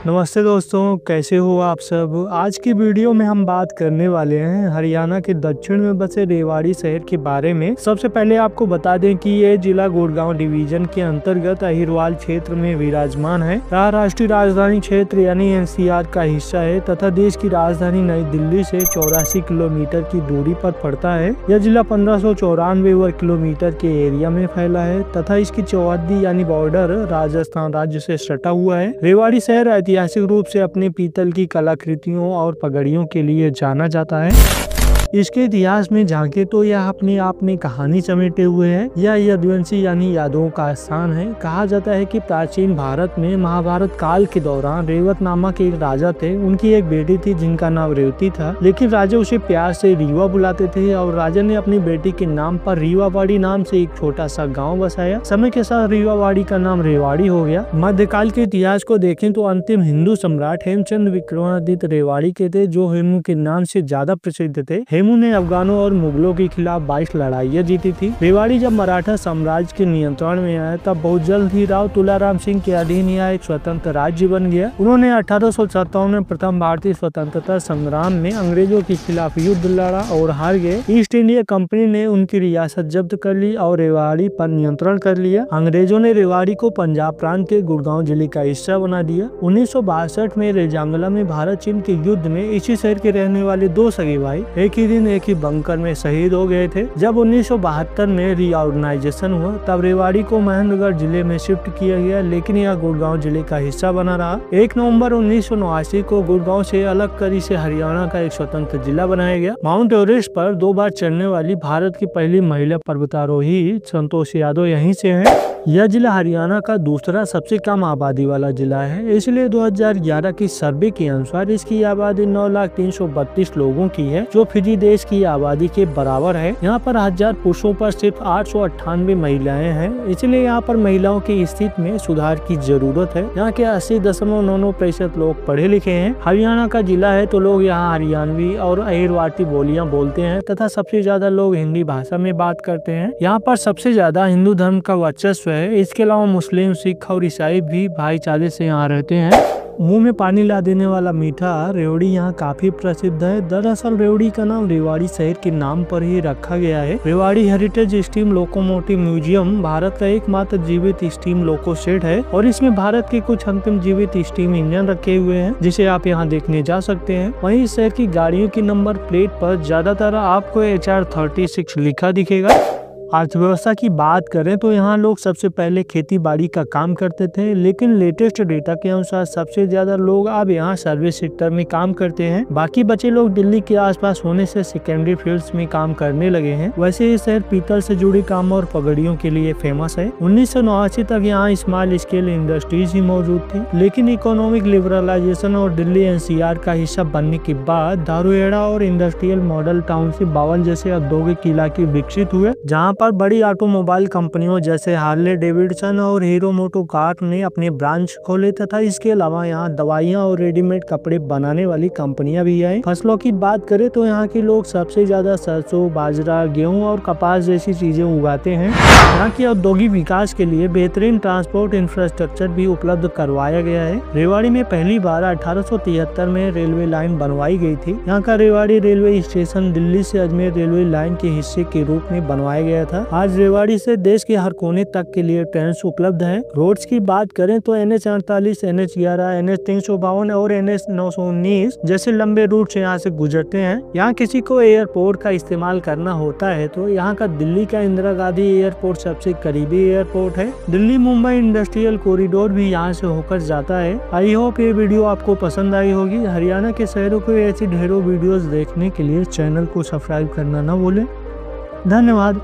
नमस्ते दोस्तों, कैसे हो आप सब। आज की वीडियो में हम बात करने वाले हैं हरियाणा के दक्षिण में बसे रेवाड़ी शहर के बारे में। सबसे पहले आपको बता दें कि ये जिला गुड़गांव डिवीजन के अंतर्गत अहिरवाल क्षेत्र में विराजमान है। यह राष्ट्रीय राजधानी क्षेत्र यानी एनसीआर का हिस्सा है तथा देश की राजधानी नई दिल्ली से 84 किलोमीटर की दूरी पर पड़ता है। यह जिला 1594 वर्ग किलोमीटर के एरिया में फैला है तथा इसकी चौहद्दी यानी बॉर्डर राजस्थान राज्य से सटा हुआ है। रेवाड़ी शहर ऐतिहासिक रूप से अपने पीतल की कलाकृतियों और पगड़ियों के लिए जाना जाता है। इसके इतिहास में झांके तो यह अपने आप में कहानी समेटे हुए है। यह यदुवंशी यानी यादवों का स्थान है। कहा जाता है कि प्राचीन भारत में महाभारत काल के दौरान रेवत नामक एक राजा थे। उनकी एक बेटी थी जिनका नाम रेवती था, लेकिन राजा उसे प्यार से रीवा बुलाते थे और राजा ने अपनी बेटी के नाम पर रीवावाड़ी नाम से एक छोटा सा गाँव बसाया। समय के साथ रीवावाड़ी का नाम रेवाड़ी हो गया। मध्यकाल के इतिहास को देखें तो अंतिम हिंदू सम्राट हेमचंद विक्रमादित्य रेवाड़ी के थे, जो हेमू के नाम से ज्यादा प्रसिद्ध थे। हेमू ने अफगानों और मुगलों के खिलाफ 22 लड़ाइयाँ जीती थी। रेवाड़ी जब मराठा साम्राज्य के नियंत्रण में आया तब बहुत जल्द ही राव तुलाराम सिंह के अधीन यह एक स्वतंत्र राज्य बन गया। उन्होंने 1857 में प्रथम भारतीय स्वतंत्रता संग्राम में अंग्रेजों के खिलाफ युद्ध लड़ा और हार गए। ईस्ट इंडिया कंपनी ने उनकी रियासत जब्त कर ली और रेवाड़ी पर नियंत्रण कर लिया। अंग्रेजों ने रेवाड़ी को पंजाब प्रांत के गुड़गांव जिले का हिस्सा बना दिया। 1962 में रेजांगला में भारत चीन के युद्ध में इसी शहर के रहने वाले दो सगे भाई एक ही दिन एक ही बंकर में शहीद हो गए थे। जब 1972 में रीऑर्गेनाइजेशन हुआ तब रेवाड़ी को महेंद्रगढ़ जिले में शिफ्ट किया गया, लेकिन यह गुड़गांव जिले का हिस्सा बना रहा। 1 नवंबर 1989 को गुड़गांव से अलग कर इसे हरियाणा का एक स्वतंत्र जिला बनाया गया। माउंट एवरेस्ट पर 2 बार चढ़ने वाली भारत की पहली महिला पर्वतारोही संतोष यादव यहीं से है। यह जिला हरियाणा का दूसरा सबसे कम आबादी वाला जिला है, इसलिए 2011 की सर्वे के अनुसार इसकी आबादी 9,332 लोगों की है, जो फिजी देश की आबादी के बराबर है। यहाँ पर 1000 पुरुषों पर सिर्फ 898 महिलाएं हैं, इसलिए यहाँ पर महिलाओं की स्थिति में सुधार की जरूरत है। यहाँ के 80.99% लोग पढ़े लिखे हैं। हरियाणा का जिला है तो लोग यहाँ हरियाणवी और अहिरवाटी बोलियां बोलते हैं तथा सबसे ज्यादा लोग हिंदी भाषा में बात करते हैं। यहाँ पर सबसे ज्यादा हिंदू धर्म का वर्चस्व है। इसके अलावा मुस्लिम, सिख और ईसाई भी भाईचारे से यहाँ रहते हैं। मुंह में पानी ला देने वाला मीठा रेवड़ी यहाँ काफी प्रसिद्ध है। दरअसल रेवड़ी का नाम रेवाड़ी शहर के नाम पर ही रखा गया है। Rewari heritage steam locomotive museum Bharat का एकमात्र जीवित स्टीम लोको शेड है और इसमें भारत के कुछ अंतिम जीवित स्टीम इंजन रखे हुए हैं, जिसे आप यहाँ देखने जा सकते हैं। वहीं इस शहर की गाड़ियों की नंबर प्लेट पर ज्यादातर आपको HR36 लिखा दिखेगा। अर्थव्यवस्था की बात करें तो यहाँ लोग सबसे पहले खेती बाड़ी का काम करते थे, लेकिन लेटेस्ट डेटा के अनुसार सबसे ज्यादा लोग अब यहाँ सर्विस सेक्टर में काम करते हैं। बाकी बचे लोग दिल्ली के आसपास होने से सेकेंडरी फील्ड्स में काम करने लगे हैं। वैसे ये शहर पीतल से जुड़ी काम और पगड़ियों के लिए फेमस है। 1989 तक यहाँ स्मॉल स्केल इंडस्ट्रीज ही मौजूद थी, लेकिन इकोनॉमिक लिबरलाइजेशन और दिल्ली एनसीआर का हिस्सा बनने के बाद दारूहेड़ा और इंडस्ट्रियल मॉडल टाउनशिप 52 जैसे औद्योगिक इलाके विकसित हुए, जहाँ पर बड़ी ऑटोमोबाइल कंपनियों जैसे हार्ले डेविडसन और हीरो मोटोकॉर्प ने अपने ब्रांच खोले तथा इसके अलावा यहाँ दवाइयाँ और रेडीमेड कपड़े बनाने वाली कंपनियां भी आई। फसलों की बात करें तो यहाँ के लोग सबसे ज्यादा सरसों, बाजरा, गेहूं और कपास जैसी चीजें उगाते हैं। यहाँ के औद्योगिक विकास के लिए बेहतरीन ट्रांसपोर्ट इंफ्रास्ट्रक्चर भी उपलब्ध करवाया गया है। रेवाड़ी में पहली बार 1873 में रेलवे लाइन बनवाई गई थी। यहाँ का रेवाड़ी रेलवे स्टेशन दिल्ली से अजमेर रेलवे लाइन के हिस्से के रूप में बनवाया गया था। आज रेवाड़ी से देश के हर कोने तक के लिए ट्रेन उपलब्ध है। रोड्स की बात करें तो NH48, NH11, NH352 और NH919 जैसे लंबे रूट से यहाँ से गुजरते हैं। यहाँ किसी को एयरपोर्ट का इस्तेमाल करना होता है तो यहाँ का दिल्ली का इंदिरा गांधी एयरपोर्ट सबसे करीबी एयरपोर्ट है। दिल्ली मुंबई इंडस्ट्रियल कॉरिडोर भी यहाँ से होकर जाता है। आई होप ये वीडियो आपको पसंद आई होगी। हरियाणा के शहरों को ऐसी ढेरों वीडियोस देखने के लिए चैनल को सब्सक्राइब करना न भूलें। धन्यवाद।